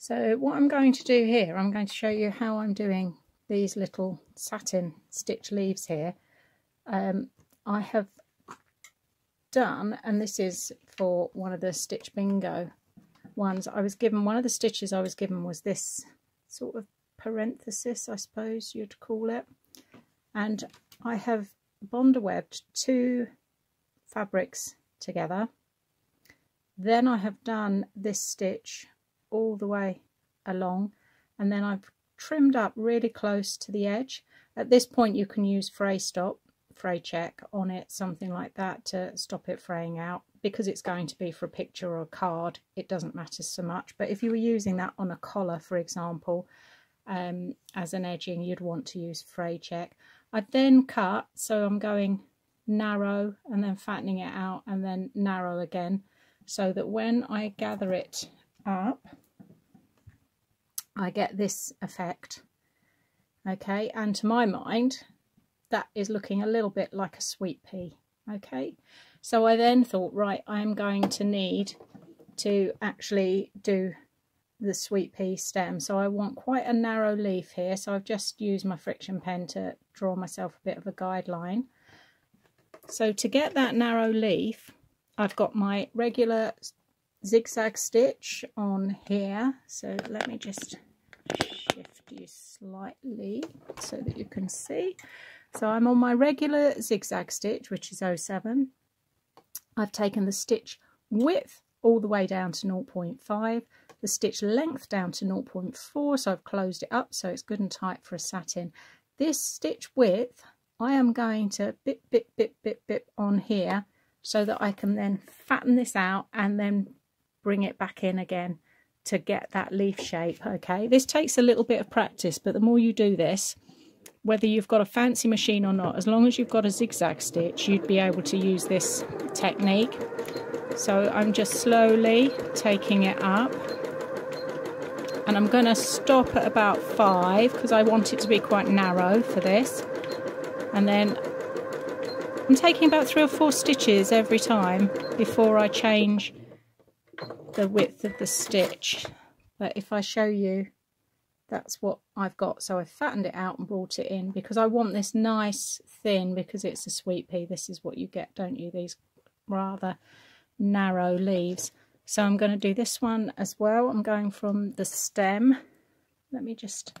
So what I'm going to do here, I'm going to show you how I'm doing these little satin stitch leaves here. I have done, and this is for one of the Stitch Bingo ones I was given. One of the stitches I was given was this sort of parenthesis, I suppose you'd call it, and I have bonder webbed 2 fabrics together. Then I have done this stitch all the way along, and then I've trimmed up really close to the edge. At this point you can use fray check on it, something like that, to stop it fraying out. Because it's going to be for a picture or a card, it doesn't matter so much, but if you were using that on a collar, for example, as an edging, you'd want to use fray check. I then cut, so I'm going narrow and then fattening it out and then narrow again, so that when I gather it up I get this effect. Okay, and to my mind that is looking a little bit like a sweet pea. Okay, so I then thought, right, I'm going to need to actually do the sweet pea stem, so I want quite a narrow leaf here, so I've just used my friction pen to draw myself a bit of a guideline. So to get that narrow leaf, I've got my regular zigzag stitch on here, so let me just shift you slightly so that you can see. So I'm on my regular zigzag stitch, which is 07. I've taken the stitch width all the way down to 0.5, the stitch length down to 0.4, so I've closed it up so it's good and tight for a satin. This stitch width I am going to bit on here, so that I can then fatten this out and then bring it back in again to get that leaf shape. Okay, this takes a little bit of practice, but the more you do this, whether you've got a fancy machine or not, as long as you've got a zigzag stitch, you'd be able to use this technique. So I'm just slowly taking it up, and I'm going to stop at about 5 because I want it to be quite narrow for this, and then I'm taking about 3 or 4 stitches every time before I change the width of the stitch. But if I show you, that's what I've got. So I fattened it out and brought it in because I want this nice thin, because it's a sweet pea. This is what you get, don't you? These rather narrow leaves. So I'm going to do this one as well. I'm going from the stem. Let me just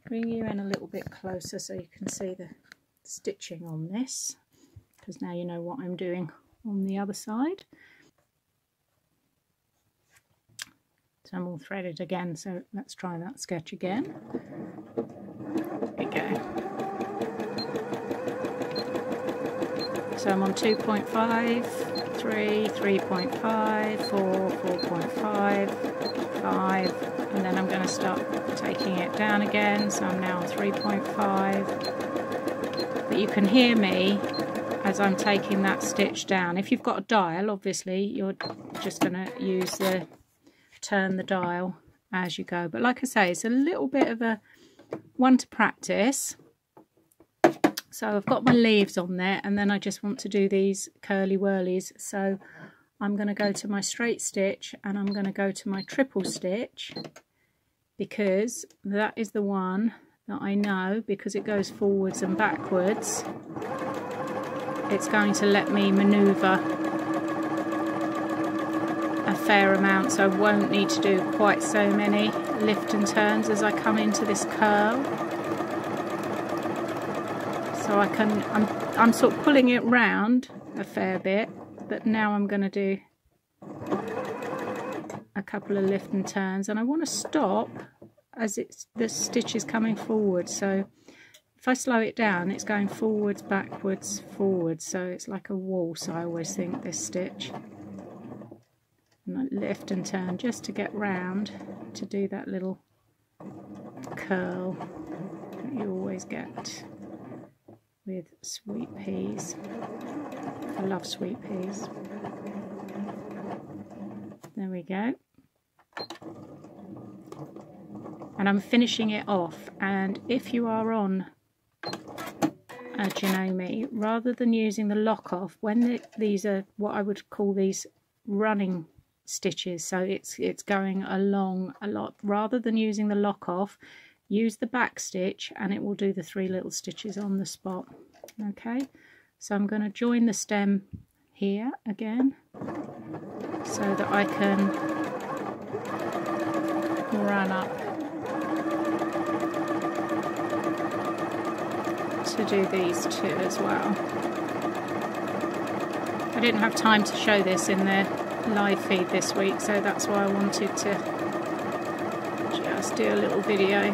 bring you in a little bit closer so you can see the stitching on this, because now you know what I'm doing on the other side. So I'm all threaded again, so let's try that sketch again. There we go. So I'm on 2.5, 3, 3.5, 4, 4.5, 5, and then I'm going to start taking it down again, so I'm now on 3.5. But you can hear me as I'm taking that stitch down. If you've got a dial, obviously you're just going to use the turn the dial as you go, but like I say, it's a little bit of a one to practice. So I've got my leaves on there, and then I just want to do these curly whirlies, so I'm going to go to my straight stitch and I'm going to go to my triple stitch, because that is the one that I know, because it goes forwards and backwards, it's going to let me maneuver a fair amount, so I won't need to do quite so many lift and turns as I come into this curl. So I can, I'm sort of pulling it round a fair bit, but now I'm going to do a couple of lift and turns, and I want to stop as the stitch is coming forward. So if I slow it down, it's going forwards, backwards, forwards, so it's like a waltz, I always think, this stitch. And I lift and turn just to get round to do that little curl that you always get with sweet peas. I love sweet peas. There we go. And I'm finishing it off, and if you are on a Janome, rather than using the lock off, when these are what I would call these running stitches, so it's going along a lot. Rather than using the lock off, use the back stitch and it will do the 3 little stitches on the spot. Okay, so I'm going to join the stem here again so that I can run up to do these 2 as well. I didn't have time to show this in the live feed this week, so that's why I wanted to just do a little video.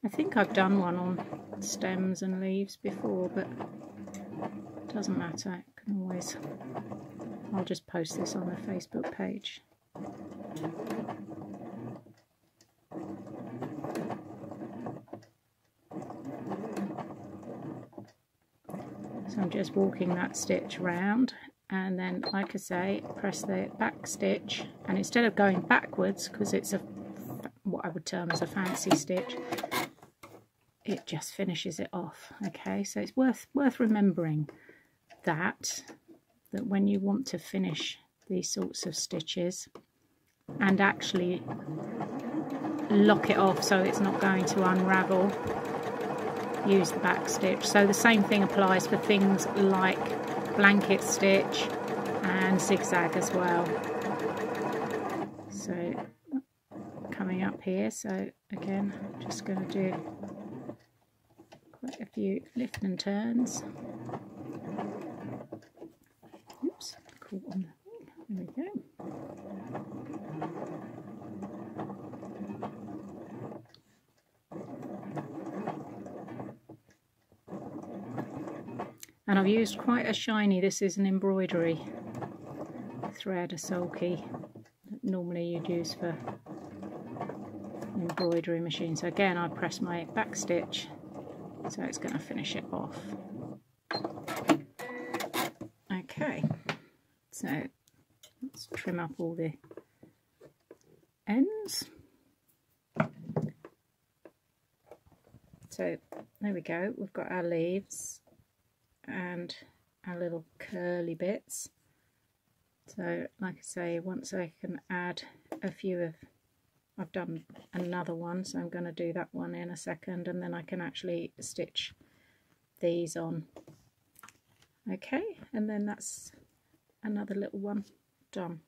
I think I've done one on stems and leaves before, but it doesn't matter. I can always, I'll just post this on the Facebook page. So I'm just walking that stitch round, and then, like I say, press the back stitch, and instead of going backwards, because it's what I would term as a fancy stitch, it just finishes it off. Okay, so it's worth remembering that when you want to finish these sorts of stitches and actually lock it off so it's not going to unravel, use the back stitch. So the same thing applies for things like blanket stitch and zigzag as well. So coming up here, so again, I'm just going to do quite a few lift and turns. Oops, caught on the thing. There we go. And I've used quite a shiny, this is an embroidery thread, a sulky, that normally you'd use for embroidery machine. So again, I press my back stitch, so it's going to finish it off. Okay, so let's trim up all the ends. So there we go, we've got our leaves and our little curly bits. So like I say, once I can add a few of, I've done another one, so I'm going to do that one in a second, and then I can actually stitch these on. Okay, and then that's another little one done.